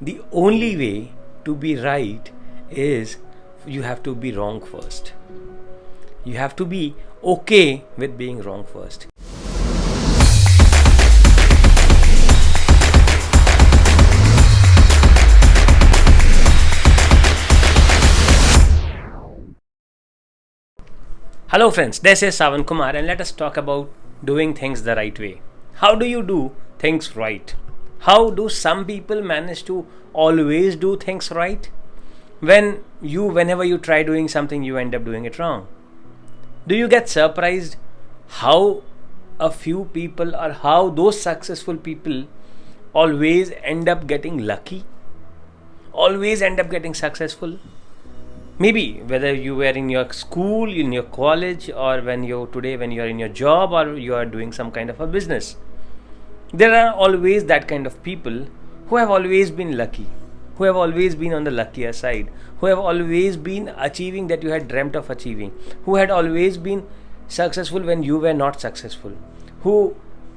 The only way to be right is you have to be wrong first. You have to be okay with being wrong first. Hello friends, this is Savan Kumar and let us talk about doing things the right way. How do you do things right? How do some people manage to always do things right? Whenever you try doing something, you end up doing it wrong. Do you get surprised how a few people or how those successful people always end up getting lucky? Always end up getting successful? Maybe whether you were in your school, in your college, or when you are in your job or you are doing some kind of a business. There are always that kind of people who have always been lucky, who have always been on the luckier side, who have always been achieving that you had dreamt of achieving, who had always been successful when you were not successful, who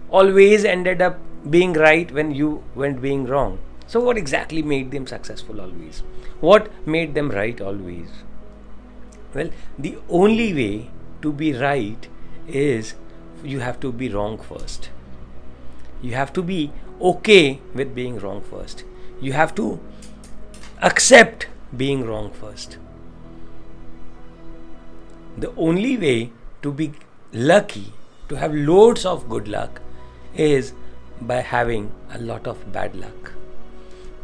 always ended up being right when you went being wrong. So what exactly made them successful always? What made them right always? Well, the only way to be right is you have to be wrong first. You have to be okay with being wrong first. You have to accept being wrong first. The only way to be lucky, to have loads of good luck, is by having a lot of bad luck.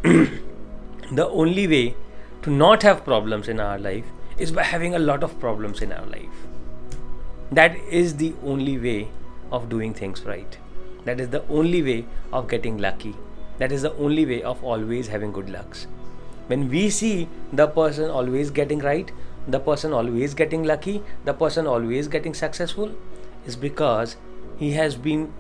The only way to not have problems in our life is by having a lot of problems in our life. That is the only way of doing things right. That is the only way of getting lucky. That is the only way of always having good lucks. When we see the person always getting right, the person always getting lucky, the person always getting successful, is because he has been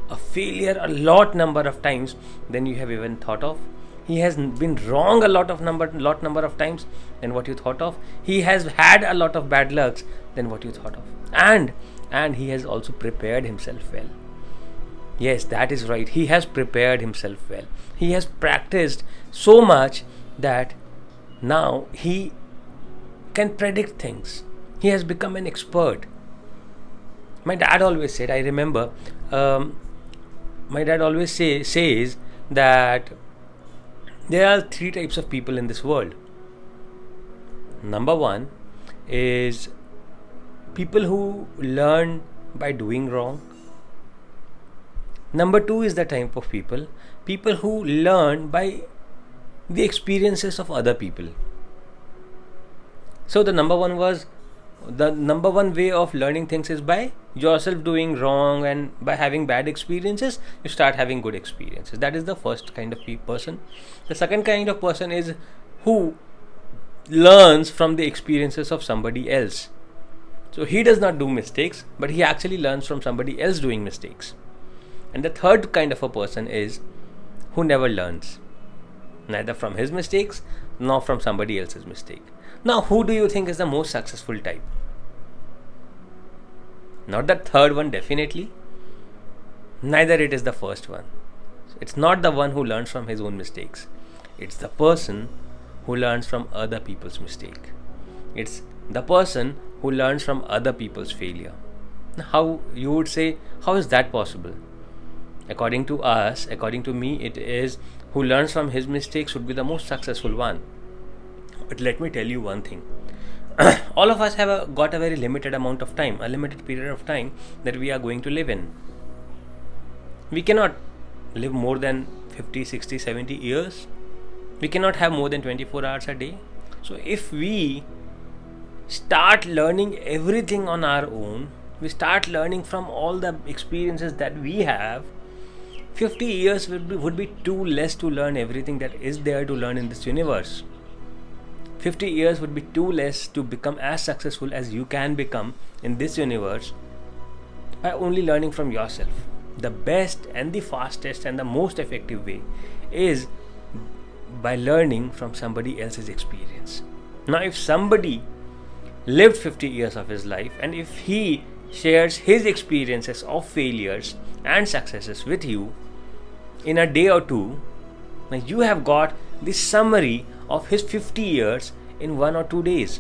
a failure a lot number of times than you have even thought of. He has been wrong a lot number of times than what you thought of. He has had a lot of bad lucks than what you thought of. And he has also prepared himself well. Yes, that is right. He has prepared himself well. He has practiced so much that now he can predict things. He has become an expert. My dad always said, I remember, my dad always says that there are three types of people in this world. Number one is people who learn by doing wrong. Number two is the type of people who learn by the experiences of other people. So the number one way of learning things is by yourself doing wrong, and by having bad experiences, you start having good experiences. That is the first kind of person. The second kind of person is who learns from the experiences of somebody else. So he does not do mistakes, but he actually learns from somebody else doing mistakes. And the third kind of a person is who never learns, neither from his mistakes nor from somebody else's mistake. Now, who do you think is the most successful type? Not the third one, definitely. Neither it is the first one. It's not the one who learns from his own mistakes. It's the person who learns from other people's mistake. It's the person who learns from other people's failure. How you would say, how is that possible? According to us, according to me, it is who learns from his mistakes should be the most successful one. But let me tell you one thing. All of us have got a very limited amount of time, a limited period of time that we are going to live in. We cannot live more than 50, 60, 70 years. We cannot have more than 24 hours a day. So if we start learning everything on our own, we start learning from all the experiences that we have, 50 years would be too less to learn everything that is there to learn in this universe. 50 years would be too less to become as successful as you can become in this universe by only learning from yourself. The best and the fastest and the most effective way is by learning from somebody else's experience. Now, if somebody lived 50 years of his life, and if he shares his experiences of failures and successes with you in a day or two, you have got the summary of his 50 years in 1 or 2 days.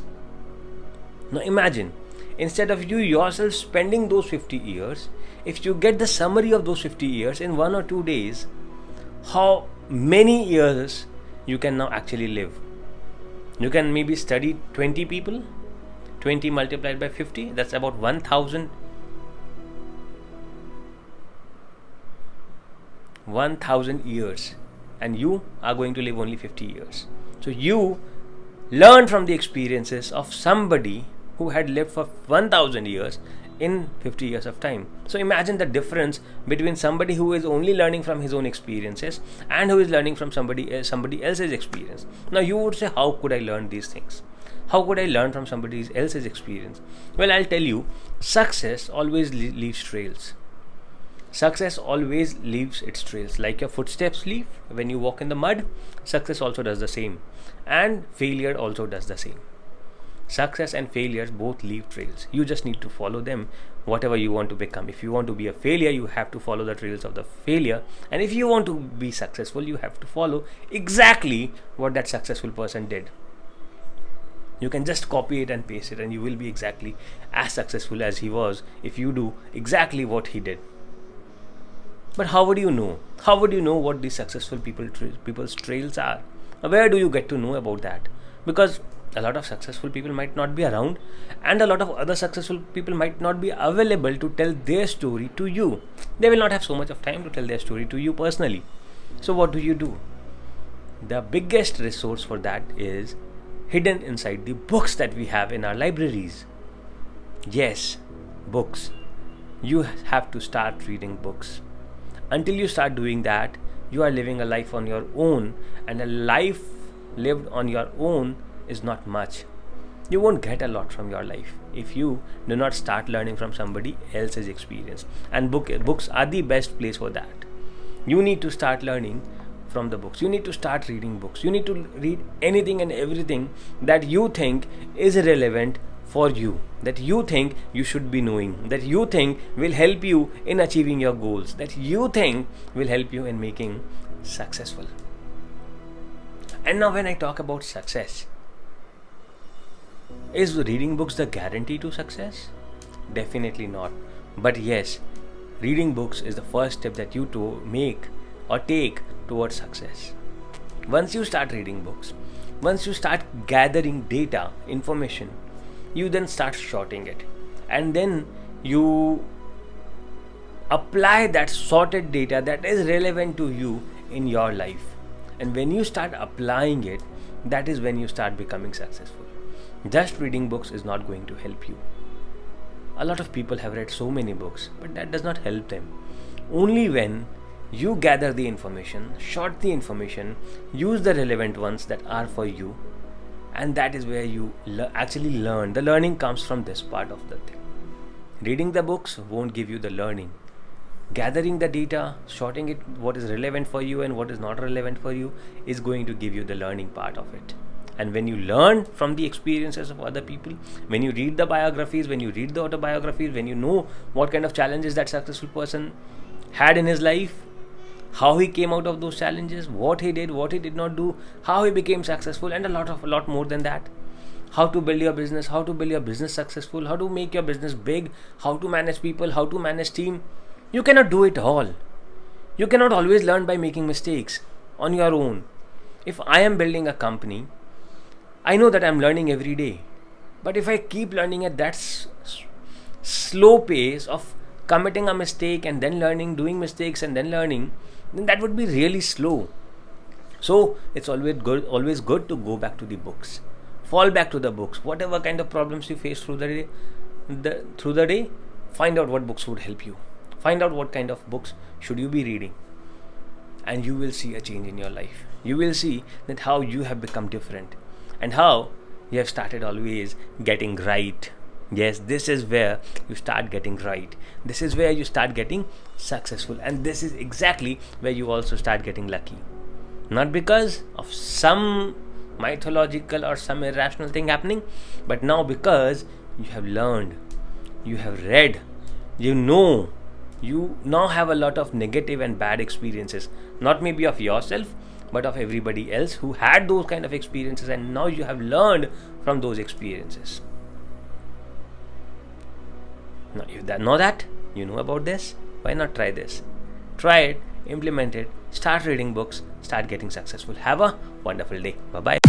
Now imagine, instead of you yourself spending those 50 years, if you get the summary of those 50 years in 1 or 2 days, how many years you can now actually live. You can maybe study 20 people, 20 multiplied by 50, that's about 1000 years, and you are going to live only 50 years. So you learn from the experiences of somebody who had lived for 1000 years in 50 years of time. So imagine the difference between somebody who is only learning from his own experiences and who is learning from somebody else's experience. Now you would say, how could I learn these things? How could I learn from somebody else's experience? Well, I'll tell you, success always leaves trails. Success always leaves its trails. Like your footsteps leave when you walk in the mud, success also does the same. And failure also does the same. Success and failures both leave trails. You just need to follow them, whatever you want to become. If you want to be a failure, you have to follow the trails of the failure. And if you want to be successful, you have to follow exactly what that successful person did. You can just copy it and paste it, and you will be exactly as successful as he was if you do exactly what he did. But how would you know? How would you know what these successful people's trails are? Where do you get to know about that? Because a lot of successful people might not be around, and a lot of other successful people might not be available to tell their story to you. They will not have so much of time to tell their story to you personally. So what do? The biggest resource for that is hidden inside the books that we have in our libraries. Yes, books. You have to start reading books. Until you start doing that, you are living a life on your own, and a life lived on your own is not much. You won't get a lot from your life if you do not start learning from somebody else's experience. And books are the best place for that. You need to start learning from the books. You need to start reading books. You need to read anything and everything that you think is relevant for you, that you think you should be knowing, that you think will help you in achieving your goals, that you think will help you in making successful. And now when I talk about success, is reading books the guarantee to success? Definitely not. But yes, reading books is the first step that you make or take towards success. Once you start reading books, once you start gathering data, information, you then start sorting it. And then you apply that sorted data that is relevant to you in your life. And when you start applying it, that is when you start becoming successful. Just reading books is not going to help you. A lot of people have read so many books, but that does not help them. Only when you gather the information, sort the information, use the relevant ones that are for you, and that is where you actually learn. The learning comes from this part of the thing. Reading the books won't give you the learning. Gathering the data, sorting it, what is relevant for you and what is not relevant for you, is going to give you the learning part of it. And when you learn from the experiences of other people, when you read the biographies, when you read the autobiographies, when you know what kind of challenges that successful person had in his life, how he came out of those challenges, what he did, what he did not do, how he became successful, and a lot more than that. How to build your business, how to build your business successful, how to make your business big, how to manage people, how to manage team. You cannot do it all. You cannot always learn by making mistakes on your own. If I am building a company, I know that I'm learning every day. But if I keep learning at that slow pace of committing a mistake and then learning, doing mistakes and then learning, then that would be really slow. So it's always good to go back to the books. Fall back to the books. Whatever kind of problems you face through the day, find out what books would help you. Find out what kind of books should you be reading. And you will see a change in your life. You will see that how you have become different. And how you have started always getting right. Yes, this is where you start getting right. This is where you start getting successful. And this is exactly where you also start getting lucky. Not because of some mythological or some irrational thing happening, but now because you have learned, you have read, you now have a lot of negative and bad experiences. Not maybe of yourself, but of everybody else who had those kind of experiences, and now you have learned from those experiences. Now, if that know that, you know about this, why not try this? Try it, implement it, start reading books, start getting successful. Have a wonderful day. Bye bye.